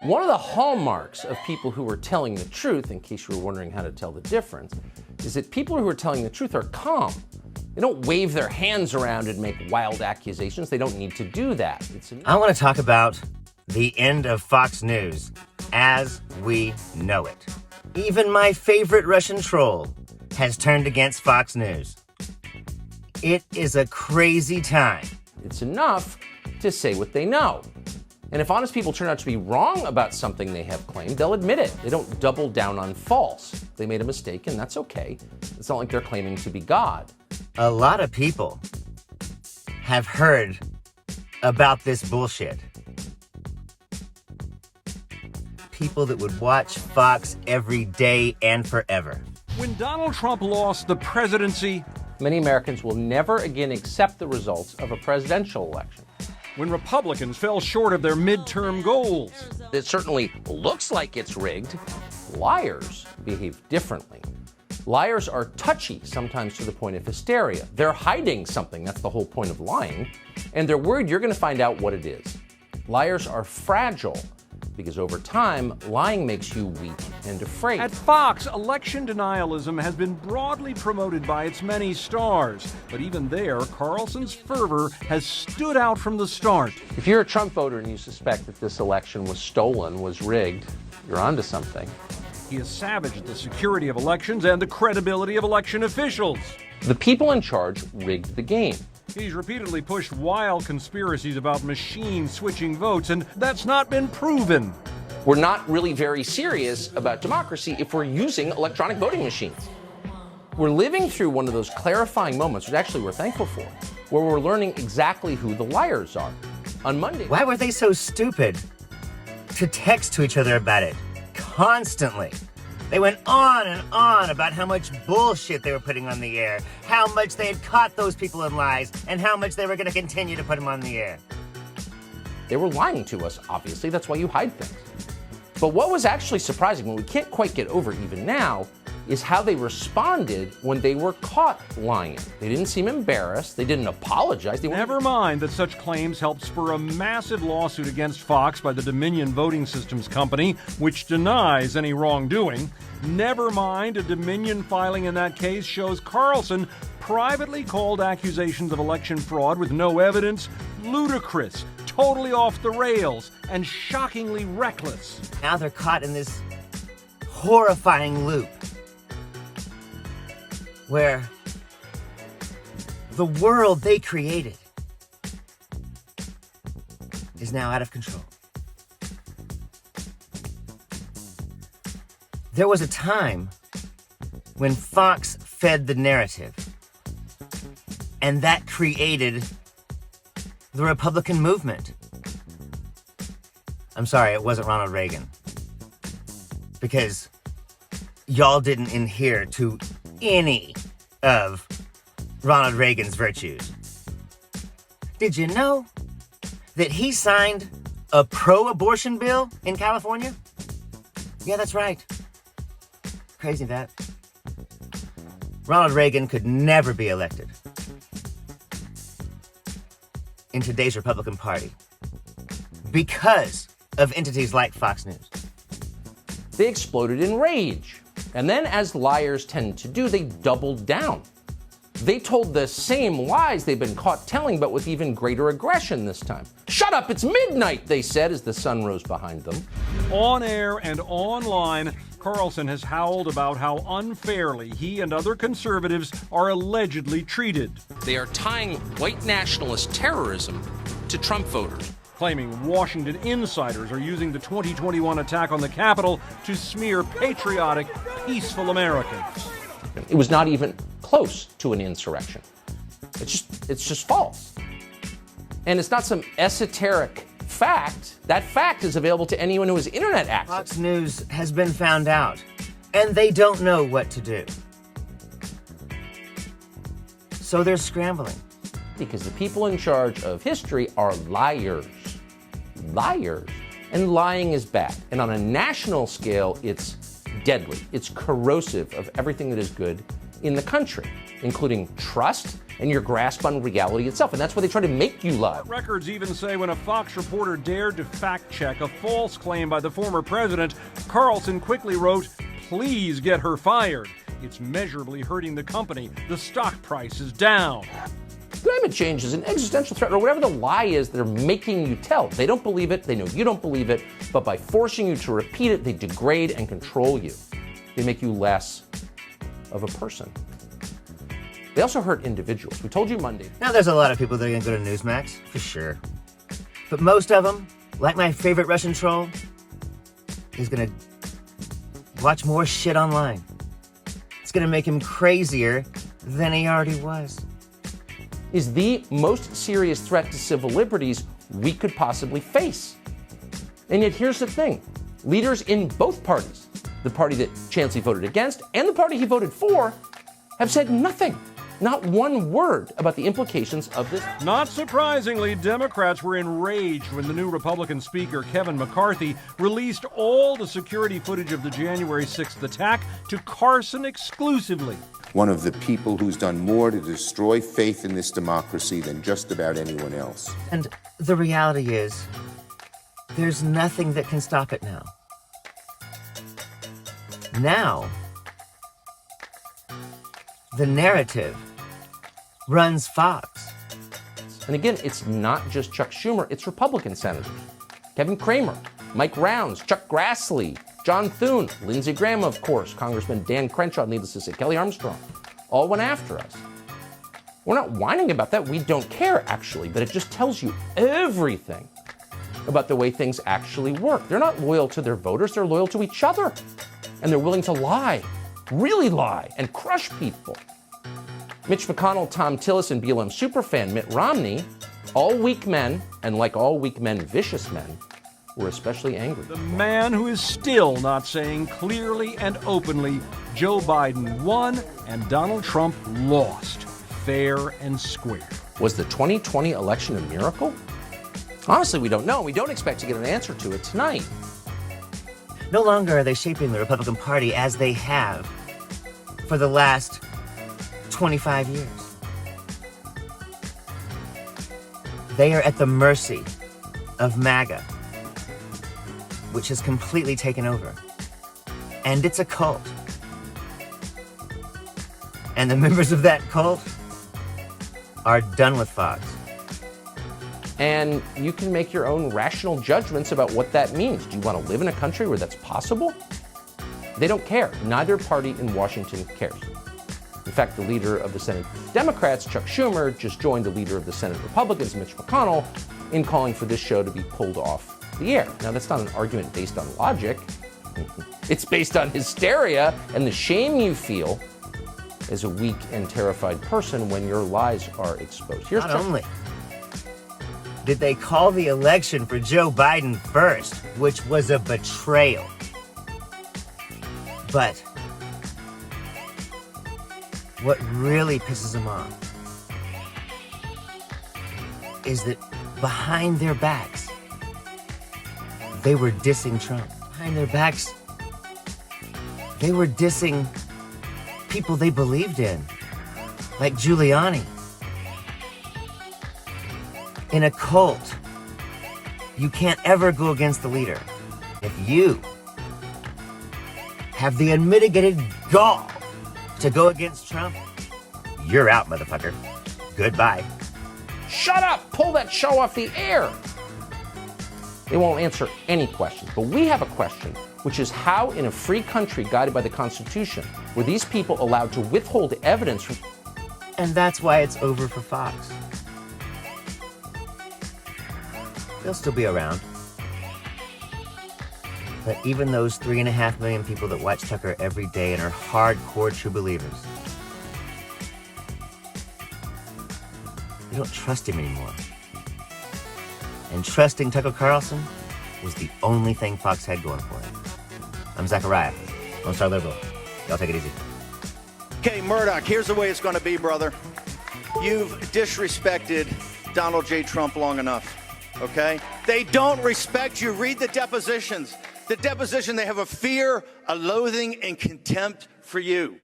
One of the hallmarks of people who are telling the truth, in case you were wondering how to tell the difference, is that people who are telling the truth are calm. They don't wave their hands around and make wild accusations. They don't need to do that. I want to talk about the end of Fox News as we know it. Even my favorite Russian troll has turned against Fox News. It is a crazy time. It's enough to say what they know. And if honest people turn out to be wrong about something they have claimed, they'll admit it. They don't double down on false. They made a mistake, and that's okay. It's not like they're claiming to be God. A lot of people have heard about this bullshit. People that would watch Fox every day and forever. When Donald Trump lost the presidency, many Americans will never again accept the results of a presidential election. When Republicans fell short of their midterm goals. It certainly looks like it's rigged. Liars behave differently. Liars are touchy, sometimes to the point of hysteria. They're hiding something, that's the whole point of lying, and they're worried you're going to find out what it is. Liars are fragile, because over time, lying makes you weak and afraid. At Fox, election denialism has been broadly promoted by its many stars. But even there, Carlson's fervor has stood out from the start. If you're a Trump voter and you suspect that this election was stolen, was rigged, you're onto something. He has savaged the security of elections and the credibility of election officials. The people in charge rigged the game. He's repeatedly pushed wild conspiracies about machine switching votes, and that's not been proven. We're not really very serious about democracy if we're using electronic voting machines. We're living through one of those clarifying moments, which actually we're thankful for, where we're learning exactly who the liars are. On Monday... Why were they so stupid to text to each other about it constantly? They went on and on about how much bullshit they were putting on the air, how much they had caught those people in lies, and how much they were going to continue to put them on the air. They were lying to us, obviously. That's why you hide things. But what was actually surprising, what we can't quite get over even now, is how they responded when they were caught lying. They didn't seem embarrassed. They didn't apologize. Never mind that such claims helped spur a massive lawsuit against Fox by the Dominion Voting Systems Company, which denies any wrongdoing. Never mind a Dominion filing in that case shows Carlson privately called accusations of election fraud with no evidence ludicrous, totally off the rails, and shockingly reckless. Now they're caught in this horrifying loop where the world they created is now out of control. There was a time when Fox fed the narrative, and that created the Republican movement. I'm sorry, it wasn't Ronald Reagan, because y'all didn't adhere to any of Ronald Reagan's virtues. Did you know that he signed a pro-abortion bill in California? Yeah, that's right. Crazy that. Ronald Reagan could never be elected in today's Republican Party because of entities like Fox News. They exploded in rage. And then, as liars tend to do, they doubled down. They told the same lies they've been caught telling, but with even greater aggression this time. "Shut up, it's midnight," they said as the sun rose behind them. On air and online, Carlson has howled about how unfairly he and other conservatives are allegedly treated. They are tying white nationalist terrorism to Trump voters, claiming Washington insiders are using the 2021 attack on the Capitol to smear patriotic, peaceful Americans. It was not even close to an insurrection. It's just false. And it's not some esoteric fact. That fact is available to anyone who has internet access. Fox News has been found out, and they don't know what to do. So they're scrambling. Because the people in charge of history are liars. Liars. And lying is bad. And on a national scale, it's deadly. It's corrosive of everything that is good in the country, including trust and your grasp on reality itself. And that's why they try to make you lie. Records even say when a Fox reporter dared to fact-check a false claim by the former president, Carlson quickly wrote, "Please get her fired. It's measurably hurting the company. The stock price is down." Climate change is an existential threat, or whatever the lie is they're making you tell. They don't believe it, they know you don't believe it, but by forcing you to repeat it, they degrade and control you. They make you less of a person. They also hurt individuals. We told you Monday. Now, there's a lot of people that are going to go to Newsmax, for sure. But most of them, like my favorite Russian troll, is going to watch more shit online. It's going to make him crazier than he already was. Is the most serious threat to civil liberties we could possibly face. And yet here's the thing. Leaders in both parties, the party that Chansley voted against and the party he voted for, have said nothing. Not one word about the implications of this. Not surprisingly, Democrats were enraged when the new Republican Speaker, Kevin McCarthy, released all the security footage of the January 6th attack to Carlson exclusively. One of the people who's done more to destroy faith in this democracy than just about anyone else. And the reality is, there's nothing that can stop it now. Now, the narrative runs Fox. And again, it's not just Chuck Schumer, it's Republican senators. Kevin Cramer, Mike Rounds, Chuck Grassley, John Thune, Lindsey Graham, of course, Congressman Dan Crenshaw, needless to say, Kelly Armstrong, all went after us. We're not whining about that. We don't care, actually, but it just tells you everything about the way things actually work. They're not loyal to their voters, they're loyal to each other. And they're willing to lie, really lie, and crush people. Mitch McConnell, Tom Tillis, and BLM superfan Mitt Romney, all weak men, and like all weak men, vicious men, were especially angry. The man who is still not saying clearly and openly Joe Biden won and Donald Trump lost, fair and square. Was the 2020 election a miracle? Honestly, we don't know. We don't expect to get an answer to it tonight. No longer are they shaping the Republican Party as they have for the last 25 years. They are at the mercy of Maga, which has completely taken over. And it's a cult. And the members of that cult are done with Fox. And you can make your own rational judgments about what that means. Do you want to live in a country where that's possible? They don't care. Neither party in Washington cares. In fact, the leader of the Senate Democrats, Chuck Schumer, just joined the leader of the Senate Republicans, Mitch McConnell, in calling for this show to be pulled off the air. Now, that's not an argument based on logic. It's based on hysteria and the shame you feel as a weak and terrified person when your lies are exposed. Here's Not only did they call the election for Joe Biden first, which was a betrayal, but what really pisses them off is that behind their backs, they were dissing Trump. Behind their backs, they were dissing people they believed in, like Giuliani. In a cult, you can't ever go against the leader. If you have the unmitigated gall to go against Trump, you're out, motherfucker. Goodbye. Shut up! Pull that show off the air! They won't answer any questions, but we have a question, which is how in a free country guided by the Constitution were these people allowed to withhold evidence from... And that's why it's over for Fox. They'll still be around. But even those 3.5 million people that watch Tucker every day and are hardcore true believers, they don't trust him anymore. And trusting Tucker Carlson was the only thing Fox had going for him. I'm Zachariah, Lone Star Liberal. Y'all take it easy. Okay, Murdoch, here's the way it's going to be, brother. You've disrespected Donald J. Trump long enough, okay? They don't respect you. Read the depositions. The deposition, they have a fear, a loathing, and contempt for you.